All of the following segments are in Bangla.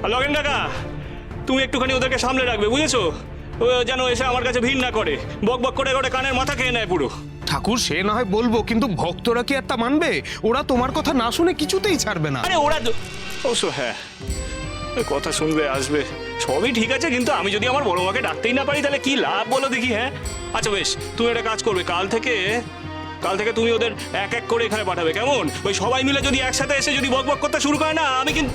আর লগেন কাকা, তুমি একটুখানি ওদেরকে সামলে রাখবে, বুঝেছো? ও যেন এসে আমার কাছে ভিড় না করে, বক বক করে করে কানের মাথা খেয়ে নেয় পুরো। ঠাকুর সে না হয় বলবো, কিন্তু ভক্তরা কি আর তা মানবে? ওরা তোমার কথা না শুনে কিছুতেই ছাড়বে না। আরে ওরা অবশ্য হ্যাঁ, কথা শুনবে, আসবে, সবই ঠিক আছে, কিন্তু আমি যদি আমার বড় মাকে ডাকতেই না পারি তাহলে কি লাভ বলো দেখি? হ্যাঁ আচ্ছা বেশ, তুমি একটা কাজ করবে, কাল থেকে তুমি ওদের এক এক করে এখানে পাঠাবে, কেমন? ওই সবাই মিলে যদি একসাথে এসে যদি বক বক করতে শুরু করে না, আমি কিন্তু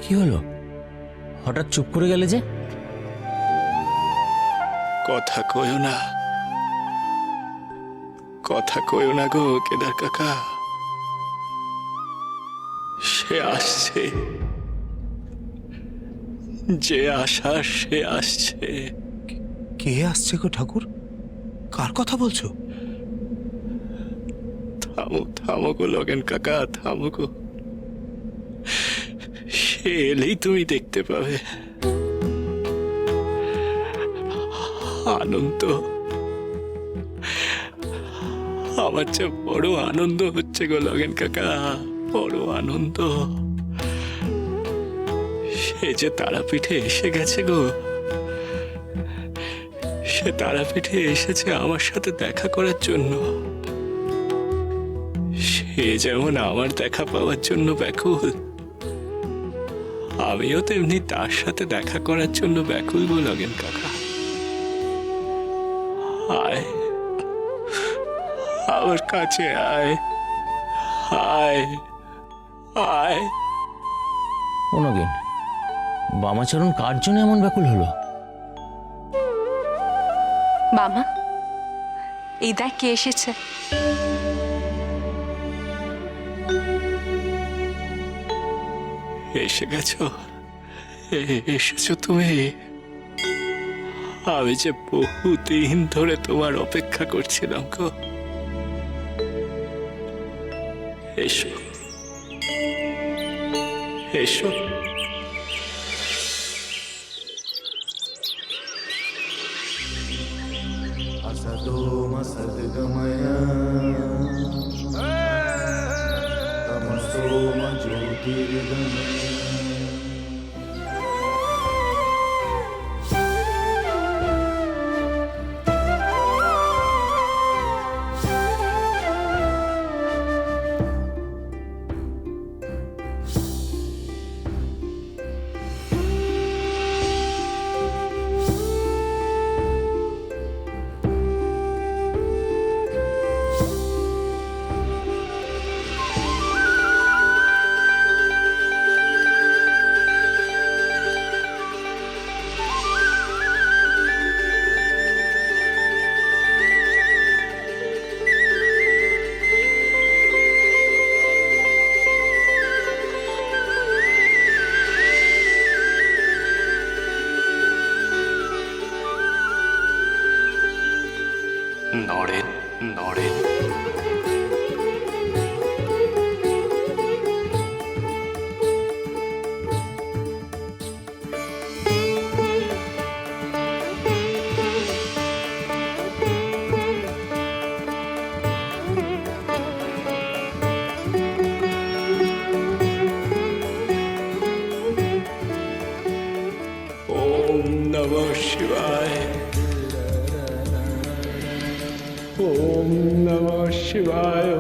কি হলো, হঠাৎ চুপ করে গেলে যে? কথা কইও না, কথা কইও না গো কেদার কাকা, সে আসছে, যে আসার সে আসছে। কে আসছে গো ঠাকুর? কার কথা বলছো? থামো থামো গো লগেন কাকা, থামো গো, সে এলেই তুমি দেখতে পাবে। আনন্দ, আমার যে বড় আনন্দ হচ্ছে গো লগেন কাকা, বড় আনন্দ। সে যে তারাপীঠে এসে গেছে গো, সে তারাপীঠে এসেছে আমার সাথে দেখা করার জন্য। সে যেমন আমার দেখা পাওয়ার জন্য ব্যাকুল, আমিও তেমনি তার সাথে দেখা করার জন্য ব্যাকুল গো লগেন কাকা। আয়, আমার কাছে আয়, আয়, আয়। ও নগেন, বামাচরণ কার জন্য এমন ব্যাকুল হলো? বাবা, এই দেখ কে এসেছে। এসে গেছো, এসেছো তুমি। আমি যে বহুদিন ধরে তোমার অপেক্ষা করছিলাম গো। এসো, এসো। असतोमा सद्गमय तमसोमा ज्योतिर्गमय। নরেন, নরেন, ওম নমঃ শিবায়, ওম নমঃ শিবায়।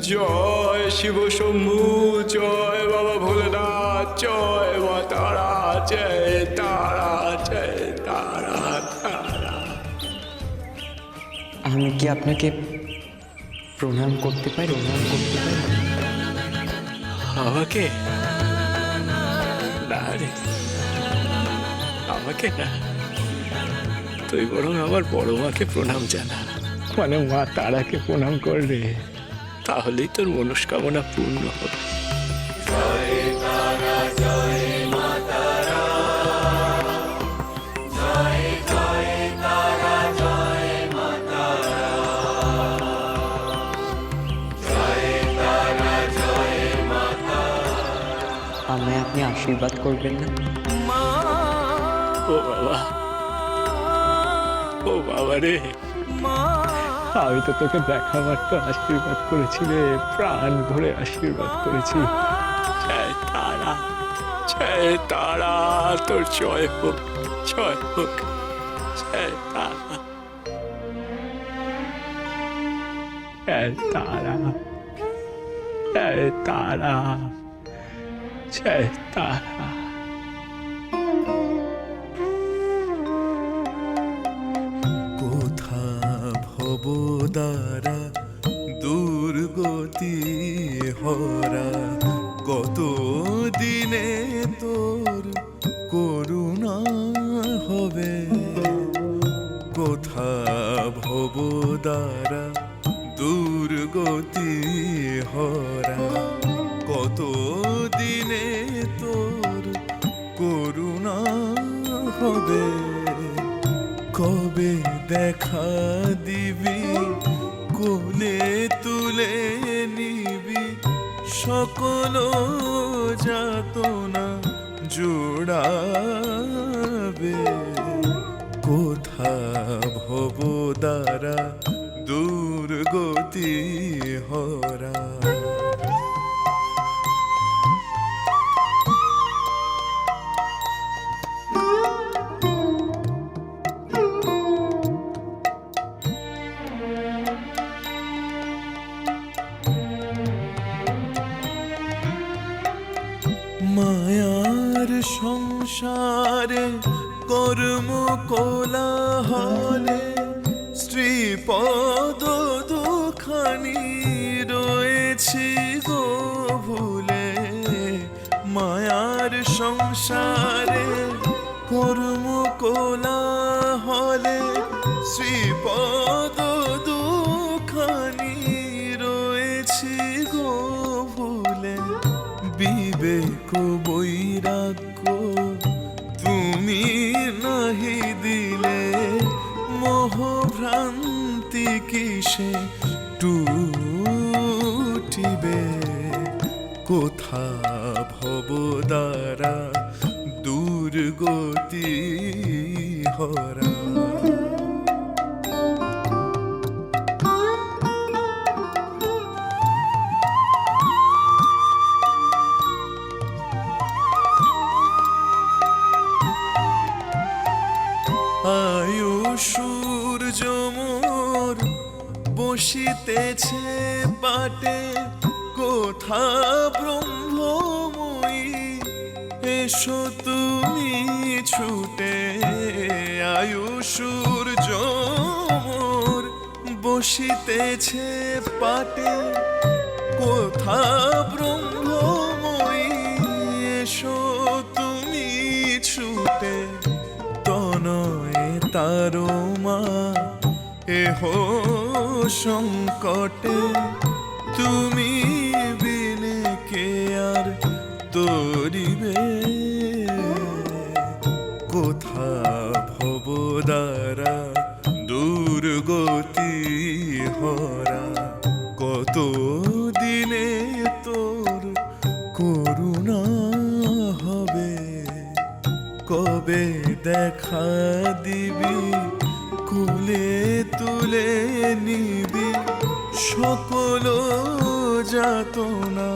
জয় শিব শম্ভু, জয় বাবা ভোলেনাথ, জয় মা তারা, জয় তারা, জয় তারা, তারা। আমি কি আপনাকে প্রণাম করতে পারি? আমাকে না রে, আমাকে না, তুই বরং আমার বড় মাকে প্রণাম জানা, মানে মা তারাকে প্রণাম করলে, তাহলেই তোর মনস্কামনা পূর্ণ হবে। আমায় আপনি আশীর্বাদ করবেন না? ও বাবা, ও বাবা রে, আমি তো তোকে দেখাবার তো আশীর্বাদ করেছি রে, প্রাণ ভরে আশীর্বাদ করেছি। জয় তারা, জয় তারা, তোর জয় হোক, জয় হোক, জয় তারা, জয় তারা, জয় তারা, জয় তারা। কোথা ভবদ্বারা দুর্গতি হরা, কত দিনে তোর করুণা হবে। কোথা ভবদ্বারা দুর্গতি হরা, কত দিনে তোর করুণা হবে। কবে দেখা দিবি, কোলে তুলে নিবি, সকল যাতনা জোড়াবে। কোথা ভবদ্বারা দুর্গতি হরা। মায়ার সংসারে কর্ম কোলাহলে, শ্রীপদ দুখানি রয়েছি গো ভুলে। মায়ার সংসারে কর্ম কোলাহলে, শ্রীপদ দুখানি রয়েছি গো ভুলে। বিবেক বৈরাগ্য তুমি নাহি দিলে, মোহভ্রান্তি কিসে টুটিবে। কোথা ভবদ্বারা দুর্গতি হরা। আয়ু সূর্য মোর বসিতেছে পাটে, কোথা ব্রহ্মময়ী এসো তুমি ছুটে। আয়ু সূর্য মোর বসিতেছে পাটে, কোথা ব্রহ্মময়ী এসো তুমি ছুটে। তনয়ে তারো মা এহ সংকটে, তুমি বিনে কে আর তরিবে। কোথা ভবদ্বারা দুর্গতি হরা, কত দিনে তোর করুণা হবে। কবে দেখা দিবি, কোলে তুলে নিবি, সকল যাতনা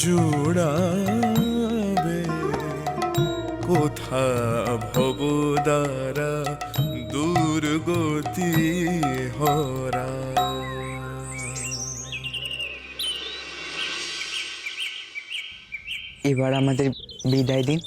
জোড়াবে। কোথা ভবদ্বারা দুর্গতি হরা। এবার আমাদের বিদায় দিন।